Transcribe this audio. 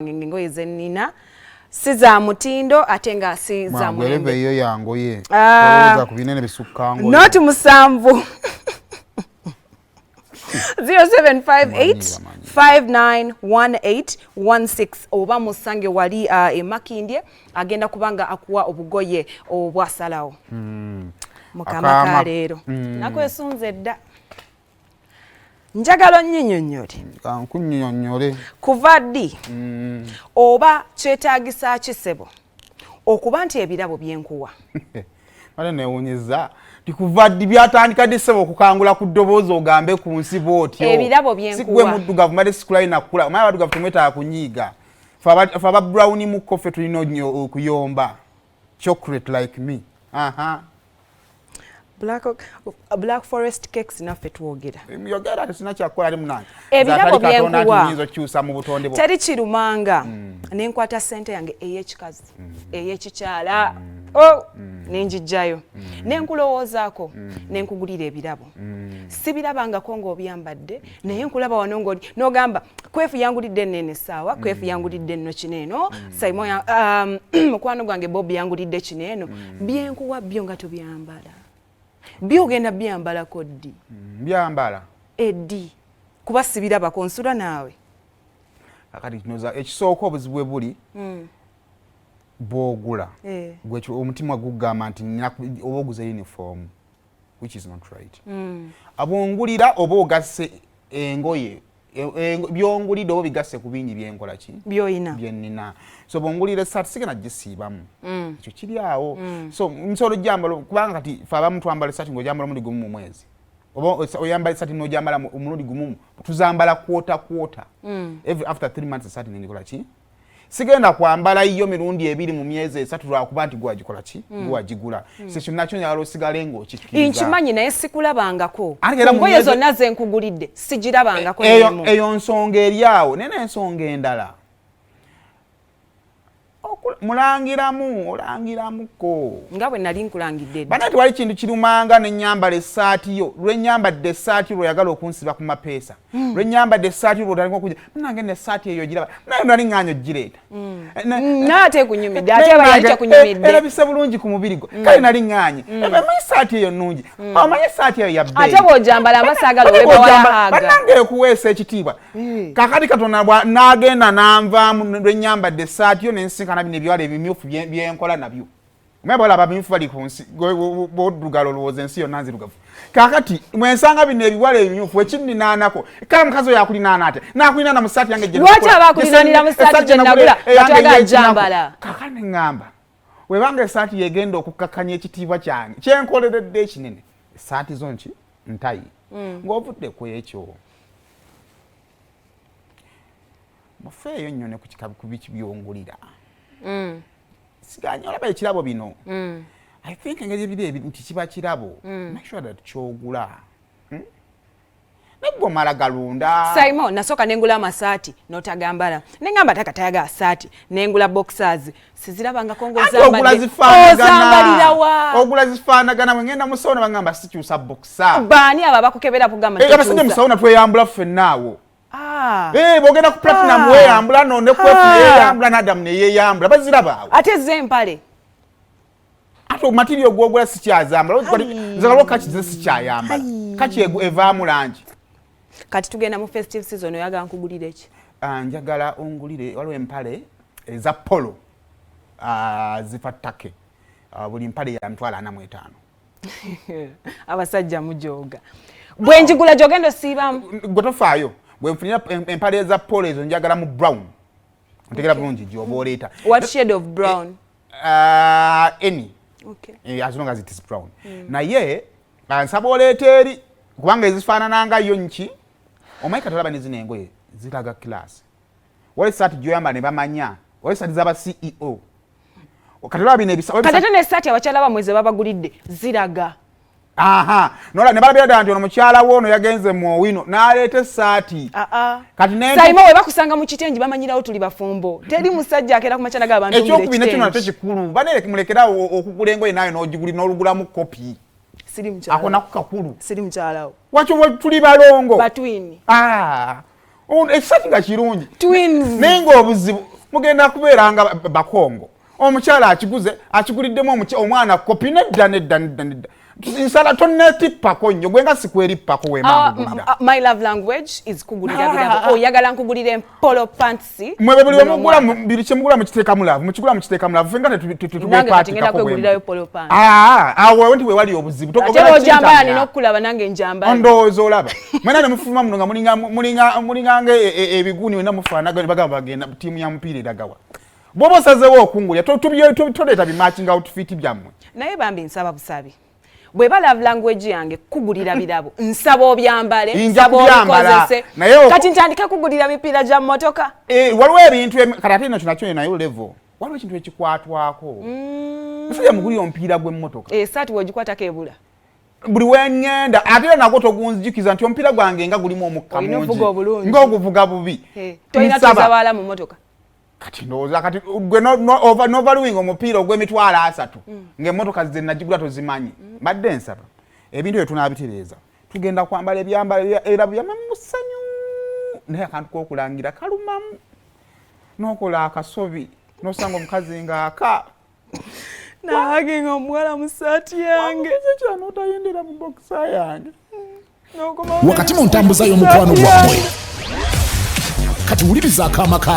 ngoye zenina siza mutindo atenga siza mweleve iyo yangoye oza kubinene bisukka ngoye not musamvu 0758591816 oba musange wali emakindye agenda kubanga akuwa obugoye obwasalawo mukama leero nakwesunze dda njagalo nyinyonyole kunyinyonyole kuva ddi oba kyetaagisa kisebo okuba nti ebirabo byenkuwa male newunyeza tikuva ddi byatandika ddi sebo okukangula ku ddoboozi ogambe ku nsi bw'otyo ebirabo byenkuwa sikwe muddugavu male sikulali nakula omala baddugavu temwetaaga kunyiiga fe aba brown mu koffe tulina okuyomba chocolate like me Black Forest cakes naffe twogera yogera tesina kyakukola ali munange ebirabo byenkuwa kyusa mu butonde teri kirumanga nenkwata sente yange ey'ekikazi ey'ekikyala nenjijjayo nenkulowoozaako nenkugulira ebirabo sibirabangako ng'obyambadde naye nkulaba wano ng'oli n'ogamba kwefu yangulidde nene essaawa kwefu yangulidde nno kineeno Simon mukwano gwange Bob yangulidde kineeno byenkuwa byo nga tobyambala byogenda byambalako ddi byambala eddi kuba sibirabako nsula naawe akati kinoza ekisooka obuzibu buli bw'ogula omutima gugamba nti oba oguza uniform which is not right abongulira oba ogasse engoye byongulidde oba bigasse ku bingi byenkola ki byoyina byennina so bongulira esaati sigenda gisiibamu ekyo kiri awo so nsobola ojjambala kubanga kati fe abamu twambala esaati ng'ojambala omulundi gumu mu mwezi oba oyambala esaati n'ojambala omulundi gumu tuzambala kwota every after 3 months esaati nengikola ki sigenda kwambala iyo mirundi ebiri mu myezi esatu lwakuba nti gwagikola ki gwagigula so ekyo nakyo nyala osigale ng'okikkiriza nkimanyi naye sikulabangako ngoye zonna zenkugulidde sigirabangako eyo nsonga eri awo naye n'ensonga endala olangiramuko nga bwe nali nkulangidde bana tewali kintu kirumanga nenyambala essaati yo lwenyambadde essaati lweyagala okunsiba ku mapeesa lwenyambadde essaati lwotandika okuja nange n'essaati eyo giraba naye nali ŋŋaanyo gireeta naate kunyumidde ate bayali kyakunyumidde erabise bulungi ku mubiri gwo kale nali ŋŋaanye omanyi essaati eyo nnungi omanyi essaati eyo yabbeeyi ate bw'ojambala abasaagala olwebawalahaaga bannange ekuweesa ekitiibwa kakati Katonda n'agenda n'anvaamu lwenyambadde essaati yo nensinkana bino ebyala ebimyufu byenkola nabyo omanye bawala abamyufu bali ku nsi bw'oddugala olowooza ensi yonna nzirugavu kakati mwensanga bino ebiwala ebimyufu ekininaanako kale mukazi oyo akulinaana ate n'akulinaana mu ssaati yange lwaki aba akulinaanira mu ssaati gye nagula atwagala jambala kakati neŋŋamba webanga essaati yegenda okukakkanya ekitiibwa kyange kyenkoleredde ekinene essaati zo nki ntayi ng'ovudde ku ekyo mufeeyo nnyo ne ku biki byongulira siganya olaba ekirabo bino I think engeri ebiri nti kiba kirabo make sure that kyogula negwe omala galunda Simon nasooka nengula amasaati n'otagambala nengamba takatayaga asaati nengula boxers sizirabangako ogula zifaanagana bwe ngenda mu sawuna bagamba sikyusa boxer baani abo abakukebera kugamba abasajja mu sawuna tweyambula ffennaawo bogenda ku platinum weyambula none kwefu yeyambula n'adamu neyeyambula bazirabaawo ate zempale ate material gwogula sikyazambala zagalwa kaki ze sikyayambala kaki evaamu langi kati tugenda mu festive season oyagala nkugulire ki njagala ongulire waliwo empale eza polo zifa ttake buli mpale ya $45 abasajja mujoga bwe njigula gyogenda osiibamu gwe tofaayo bwe nfunira empale eza polo ezo njagala mu brown ntegera bulungi gyoba oleeta what shade of brown any as long as it is brown naye nsaba oleeta eri kubanga ezifaanananga yo nki omanyi katalaba nezino engoye ziraga class wali saati gyoyamba ne bamanya wali saati z'aba CEO katalaba bino katate n'essaati abakyala bamwe ze babagulidde ziraga nola ne balabira ddala nti ono mukyala wo ono yagenze mu owino n'aleeta essaati kati Sayima we bakusanga mu kitengi bamanyirawo tuli bafumbo teri musajja akeera ku makyala g'abantu ekyokubina kino nate kikulu mulekerawo okugula engoye nayo n'olugulamu kopi siri mukyala ako nako kakulu siri mukyalawo wakyo tuli balongo batwini Ekisati nga kirungi. Twins. Nenga obuzibu mugenda kubeera nga bakongo. Omukyala akiguliddemu omwana kopi nedda. Nsala tonetippako nnyo gwe nga sikwerippako weemangulira. My love language is kugulira birabo. Oyagala nkugulire polo pants. Mwe buli mugula biri kyemugula mukiteekamu love. Mukigula mukiteekamu love. Fenga nange ngenda kwegulirayo polo pants. Awo nti we wali obuzibu. Ate ojambala nina okulaba nange njambala. Ndowooza olaba. Mwena ne mufuluma muno nga mulinganga ebiguuni wena mufaanaga ne bagamba bagenda ttiimu ya mupiira eragawa. Bw'oba osazeewo okungulya toleeta bimatching outfit byammwe. Naye bambi nsaba busabi. Bweba love language yange kugulira birabo nsaba obyambale nsaba obikozese kati ntandike kugulira mipiira gya mmotoka waliwo ebintu kati ate nakyo nayo level waliwo ekintu ekikwatwako musajja mugulira omupiira gw'emmotoka saati weogikwatako ebula buli wengenda ate nagwo togunzijukiza nti omupiira gwange nga gulimu omukka mungi ng'oguvuga bubi tolina tuzabaala mu mmotoka kati ndowooza kati gwe novaluwinga omupiira ogw'emitwalo 3 ng'emmotoka ze nagigula tozimanyi badde nsaba ebintu bye tunaabitereeza tugenda kwambala ebyambalo era byamamu mu ssanyu naye akantu k'okulangira kalumamu n'okola akasobi n'osanga omukazi ng'aka naagenga omuwala mu ssaati yange kyano otayendera mu bokisa yange wakati mu ntambuza y'omukwano gwammwe kati wuliriza Amaka